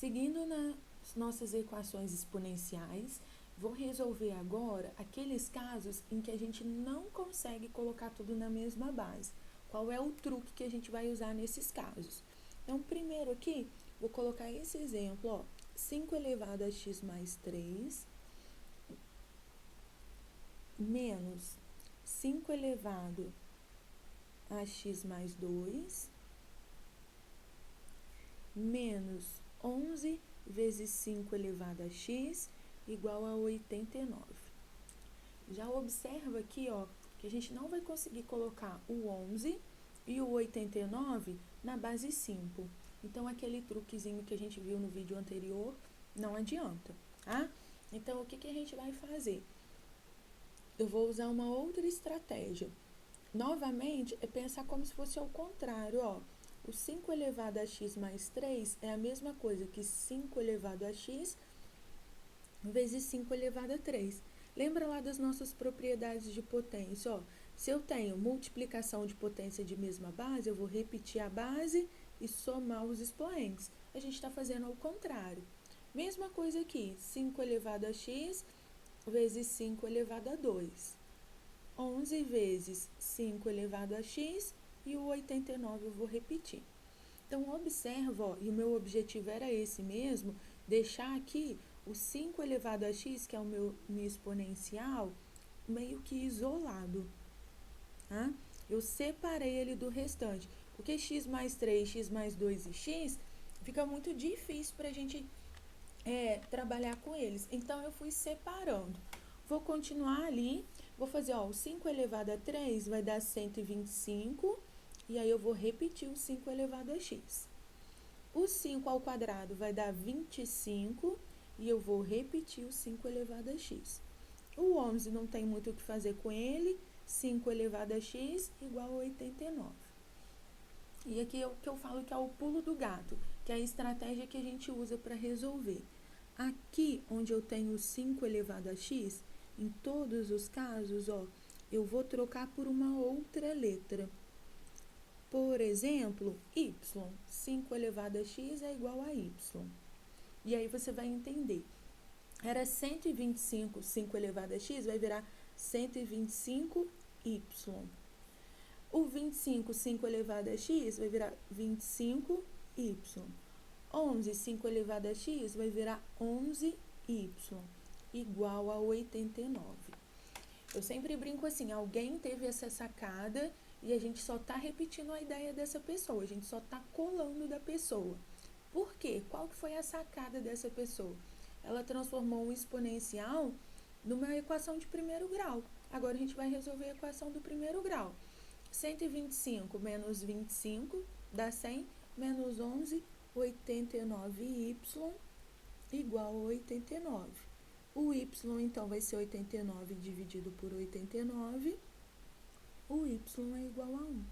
Seguindo nas nossas equações exponenciais, vou resolver agora aqueles casos em que a gente não consegue colocar tudo na mesma base. Qual é o truque que a gente vai usar nesses casos? Então, primeiro aqui, vou colocar esse exemplo, ó, 5 elevado a x mais 3 menos 5 elevado a x mais 2 menos 11 vezes 5 elevado a x igual a 89. Já observa aqui, ó, que a gente não vai conseguir colocar o 11 e o 89 na base 5. Então, aquele truquezinho que a gente viu no vídeo anterior não adianta, tá? Então, o que a gente vai fazer? Eu vou usar uma outra estratégia. Novamente, é pensar como se fosse ao contrário, ó. O 5 elevado a x mais 3 é a mesma coisa que 5 elevado a x vezes 5 elevado a 3. Lembra lá das nossas propriedades de potência, ó. Se eu tenho multiplicação de potência de mesma base, eu vou repetir a base e somar os expoentes. A gente está fazendo ao contrário. Mesma coisa aqui, 5 elevado a x vezes 5 elevado a 2. 11 vezes 5 elevado a x e o 89 eu vou repetir. Então, observa, ó, e o meu objetivo era esse mesmo, deixar aqui o 5 elevado a x, que é o meu exponencial, meio que isolado, tá? Eu separei ele do restante, porque x mais 3, x mais 2 e x, fica muito difícil para a gente trabalhar com eles. Então, eu fui separando. Vou continuar ali, vou fazer, ó, o 5 elevado a 3 vai dar 125, e aí eu vou repetir o 5 elevado a x. O 5 ao quadrado vai dar 25, e eu vou repetir o 5 elevado a x. O 11 não tem muito o que fazer com ele, 5 elevado a x igual a 89. E aqui é o que eu falo que é o pulo do gato, que é a estratégia que a gente usa para resolver. Aqui, onde eu tenho 5 elevado a x, em todos os casos, ó, eu vou trocar por uma outra letra. Por exemplo, y. 5 elevado a x é igual a y. E aí você vai entender. Era 125, 5 elevado a x vai virar 125y. O 25, 5 elevado a x vai virar 25y. 11, 5 elevado a x vai virar 11y, igual a 89. Eu sempre brinco assim, alguém teve essa sacada e a gente só está repetindo a ideia dessa pessoa, a gente só está colando da pessoa. Por quê? Qual que foi a sacada dessa pessoa? Ela transformou um exponencial numa equação de primeiro grau. Agora a gente vai resolver a equação do primeiro grau. 125 menos 25 dá 100, menos 11, 89y igual a 89. O y, então, vai ser 89 dividido por 89. O y é igual a 1.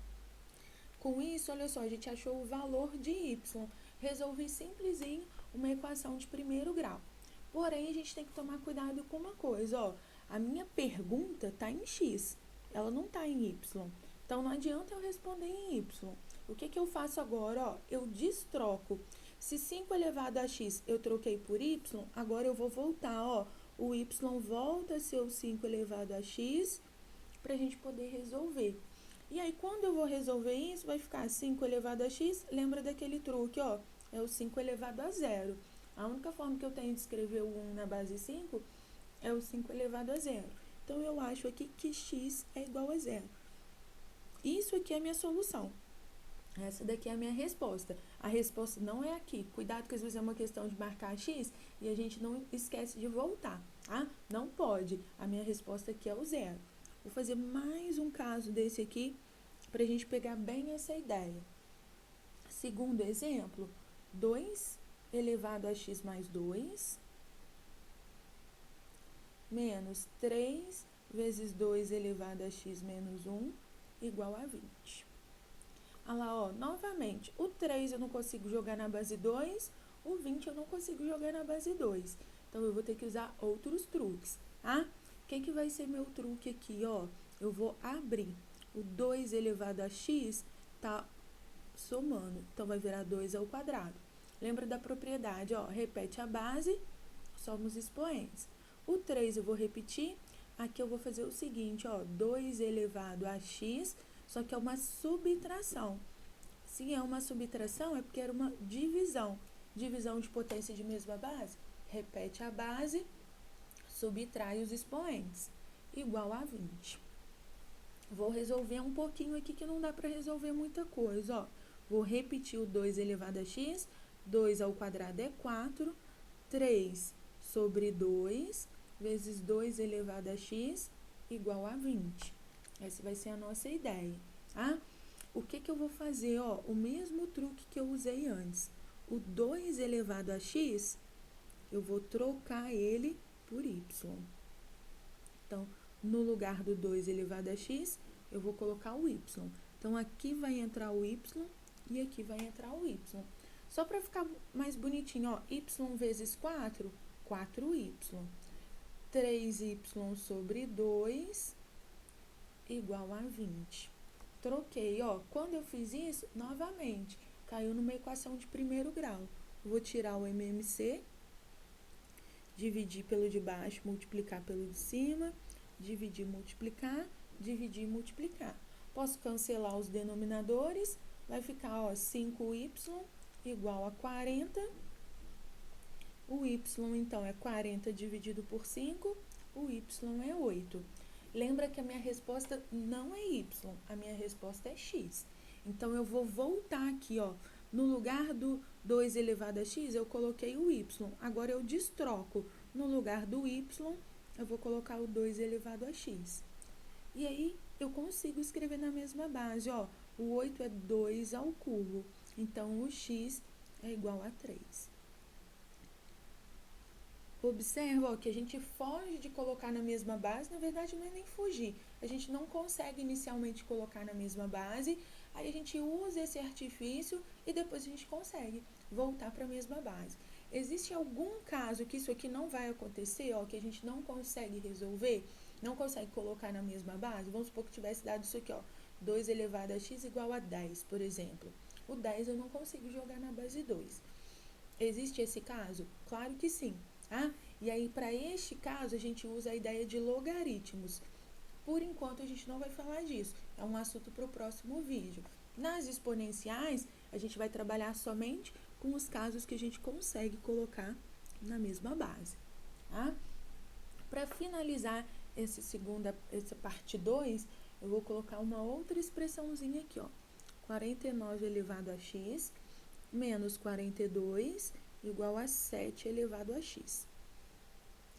Com isso, olha só, a gente achou o valor de y. Resolvi simplesinho uma equação de primeiro grau. Porém, a gente tem que tomar cuidado com uma coisa, ó. A minha pergunta está em x, ela não está em y. Então, não adianta eu responder em y. O que eu faço agora, ó? Eu destroco. Se 5 elevado a x eu troquei por y, agora eu vou voltar, ó. O y volta a ser o 5 elevado a x para a gente poder resolver. E aí, quando eu vou resolver isso, vai ficar 5 elevado a x, lembra daquele truque, ó, é o 5 elevado a zero. A única forma que eu tenho de escrever o 1 na base 5 é o 5 elevado a zero. Então, eu acho aqui que x é igual a zero. Isso aqui é a minha solução. Essa daqui é a minha resposta. A resposta não é aqui. Cuidado que às vezes é uma questão de marcar x e a gente não esquece de voltar, tá? Não pode. A minha resposta aqui é o zero. Vou fazer mais um caso desse aqui para a gente pegar bem essa ideia. Segundo exemplo, 2 elevado a x mais 2 menos 3 vezes 2 elevado a x menos 1 igual a 20. Olha lá, ó, novamente, o 3 eu não consigo jogar na base 2, o 20 eu não consigo jogar na base 2. Então, eu vou ter que usar outros truques, tá? O que vai ser meu truque aqui, ó? Eu vou abrir. O 2 elevado a x tá somando, então vai virar 2 ao quadrado. Lembra da propriedade, ó, repete a base, soma os expoentes. O 3 eu vou repetir, aqui eu vou fazer o seguinte, ó, 2 elevado a x, só que é uma subtração. Se é uma subtração, é porque era uma divisão. Divisão de potência de mesma base, repete a base, subtrai os expoentes, igual a 20. Vou resolver um pouquinho aqui que não dá para resolver muita coisa, ó. Vou repetir o 2 elevado a x, 2 ao quadrado é 4, 3 sobre 2 vezes 2 elevado a x igual a 20. Essa vai ser a nossa ideia, tá? O que eu vou fazer, ó? O mesmo truque que eu usei antes. O 2 elevado a x, eu vou trocar ele por y. Então, no lugar do 2 elevado a x, eu vou colocar o y. Então, aqui vai entrar o y e aqui vai entrar o y. Só para ficar mais bonitinho, ó, y vezes 4, 4y. 3y sobre 2 igual a 20. Troquei, ó, quando eu fiz isso, novamente, caiu numa equação de primeiro grau. Vou tirar o MMC, dividir pelo de baixo, multiplicar pelo de cima, dividir, multiplicar, dividir, multiplicar. Posso cancelar os denominadores, vai ficar, ó, 5y igual a 40. O y, então, é 40 dividido por 5, o y é 8. Lembra que a minha resposta não é y, a minha resposta é x. Então, eu vou voltar aqui, ó, no lugar do 2 elevado a x, eu coloquei o y. Agora, eu destroco. No lugar do y, eu vou colocar o 2 elevado a x. E aí, eu consigo escrever na mesma base, ó. O 8 é 2 ao cubo. Então, o x é igual a 3. Observa, ó, que a gente foge de colocar na mesma base, na verdade não é nem fugir, a gente não consegue inicialmente colocar na mesma base, aí a gente usa esse artifício e depois a gente consegue voltar para a mesma base. Existe algum caso que isso aqui não vai acontecer, ó, que a gente não consegue resolver, não consegue colocar na mesma base? Vamos supor que tivesse dado isso aqui, ó, 2 elevado a x igual a 10, por exemplo. O 10 eu não consigo jogar na base 2. Existe esse caso? Claro que sim. Ah, e aí, para este caso, a gente usa a ideia de logaritmos. Por enquanto, a gente não vai falar disso. É um assunto para o próximo vídeo. Nas exponenciais, a gente vai trabalhar somente com os casos que a gente consegue colocar na mesma base. Tá? Para finalizar essa parte 2, eu vou colocar uma outra expressãozinha aqui, ó. 49 elevado a x menos 42 igual a 7 elevado a x.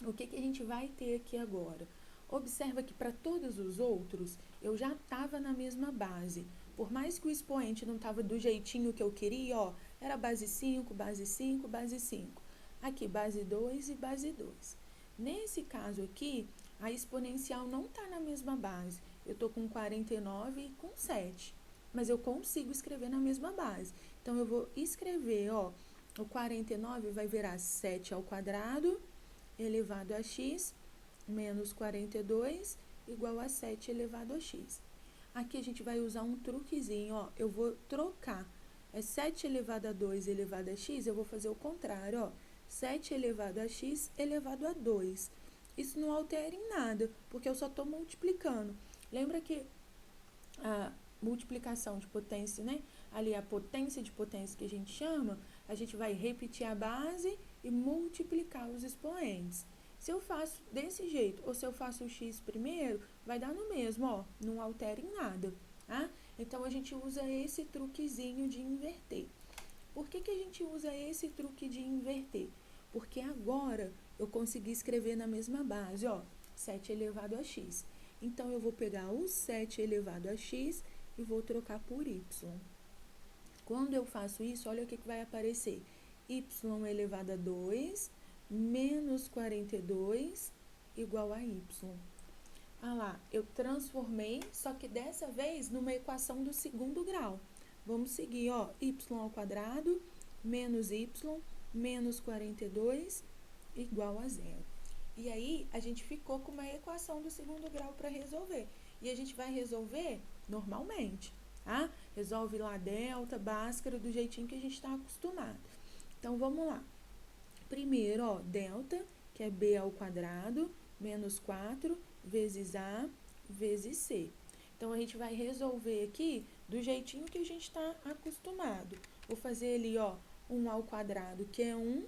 O que a gente vai ter aqui agora? Observa que para todos os outros, eu já estava na mesma base. Por mais que o expoente não estava do jeitinho que eu queria, ó, era base 5, base 5, base 5. Aqui, base 2 e base 2. Nesse caso aqui, a exponencial não está na mesma base. Eu estou com 49 e com 7. Mas eu consigo escrever na mesma base. Então, eu vou escrever, ó, o 49 vai virar 7 ao quadrado elevado a x menos 42 igual a 7 elevado a x. Aqui a gente vai usar um truquezinho, ó. Eu vou trocar. É 7 elevado a 2 elevado a x, eu vou fazer o contrário, ó. 7 elevado a x elevado a 2. Isso não altera em nada, porque eu só estou multiplicando. Lembra que a multiplicação de potência, né? Ali a potência de potência que a gente chama, a gente vai repetir a base e multiplicar os expoentes. Se eu faço desse jeito, ou se eu faço o x primeiro, vai dar no mesmo, ó, não altera em nada, tá? Então, a gente usa esse truquezinho de inverter. Por que a gente usa esse truque de inverter? Porque agora eu consegui escrever na mesma base, ó, 7 elevado a x. Então, eu vou pegar o 7 elevado a x e vou trocar por y. Quando eu faço isso, olha o que vai aparecer. Y elevado a 2 menos 42 igual a y. Ah lá, eu transformei, só que dessa vez numa equação do segundo grau. Vamos seguir, ó, y ao quadrado menos y menos 42 igual a 0. E aí, a gente ficou com uma equação do segundo grau para resolver. E a gente vai resolver normalmente, tá? Resolve lá delta, Bhaskara, do jeitinho que a gente está acostumado. Então, vamos lá. Primeiro, ó, delta, que é b ao quadrado, menos 4 vezes a vezes c. Então, a gente vai resolver aqui do jeitinho que a gente está acostumado. Vou fazer ali, ó, 1 ao quadrado, que é 1,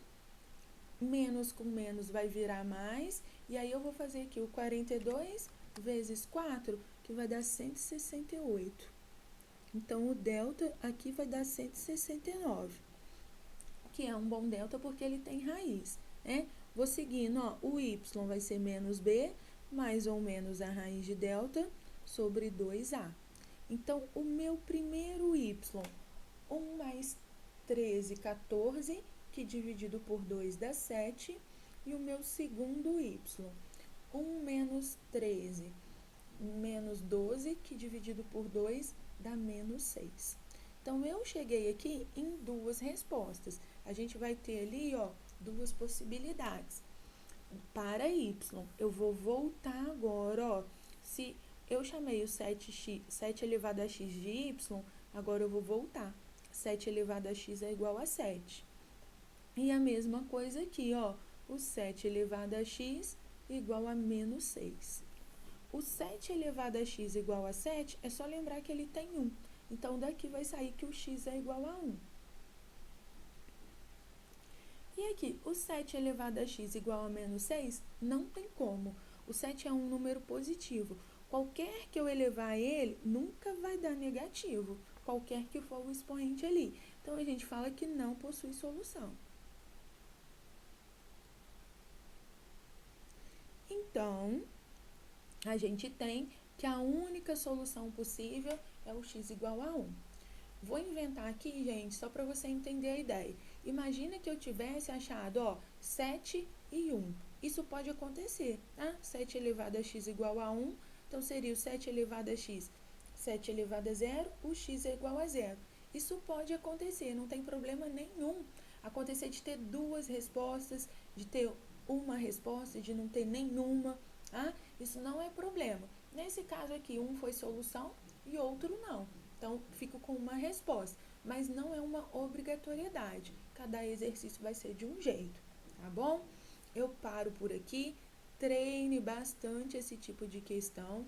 menos com menos vai virar mais, e aí eu vou fazer aqui o 42 vezes 4, que vai dar 168. Então, o delta aqui vai dar 169, que é um bom delta porque ele tem raiz, né? Vou seguindo, ó, o y vai ser menos b, mais ou menos a raiz de delta sobre 2a. Então, o meu primeiro y, 1 mais 13, 14, que dividido por 2 dá 7. E o meu segundo y, 1 menos 13, menos 12, que dividido por 2 dá menos 6. Então, eu cheguei aqui em duas respostas. A gente vai ter ali, ó, duas possibilidades. Para y, eu vou voltar agora, ó. Se eu chamei o 7 elevado a x de y, agora eu vou voltar. 7 elevado a x é igual a 7. E a mesma coisa aqui, ó. O 7 elevado a x igual a menos 6. O 7 elevado a x igual a 7, é só lembrar que ele tem 1. Então, daqui vai sair que o x é igual a 1. E aqui, o 7 elevado a x igual a menos 6, não tem como. O 7 é um número positivo. Qualquer que eu elevar ele, nunca vai dar negativo. Qualquer que for o expoente ali. Então, a gente fala que não possui solução. Então, a gente tem que a única solução possível é o x igual a 1. Vou inventar aqui, gente, só para você entender a ideia. Imagina que eu tivesse achado, ó, 7 e 1. Isso pode acontecer, tá? 7 elevado a x igual a 1, então seria o 7 elevado a x, 7 elevado a 0, o x é igual a 0. Isso pode acontecer, não tem problema nenhum. Acontecer de ter duas respostas, de ter uma resposta, de não ter nenhuma, tá? Isso não é problema. Nesse caso aqui, um foi solução e outro não. Então, fico com uma resposta, mas não é uma obrigatoriedade. Cada exercício vai ser de um jeito, tá bom? Eu paro por aqui, treine bastante esse tipo de questão.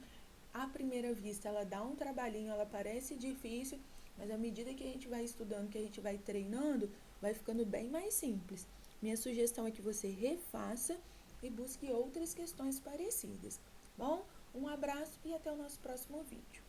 À primeira vista, ela dá um trabalhinho, ela parece difícil, mas à medida que a gente vai estudando, que a gente vai treinando, vai ficando bem mais simples. Minha sugestão é que você refaça e busque outras questões parecidas, bom? Um abraço e até o nosso próximo vídeo.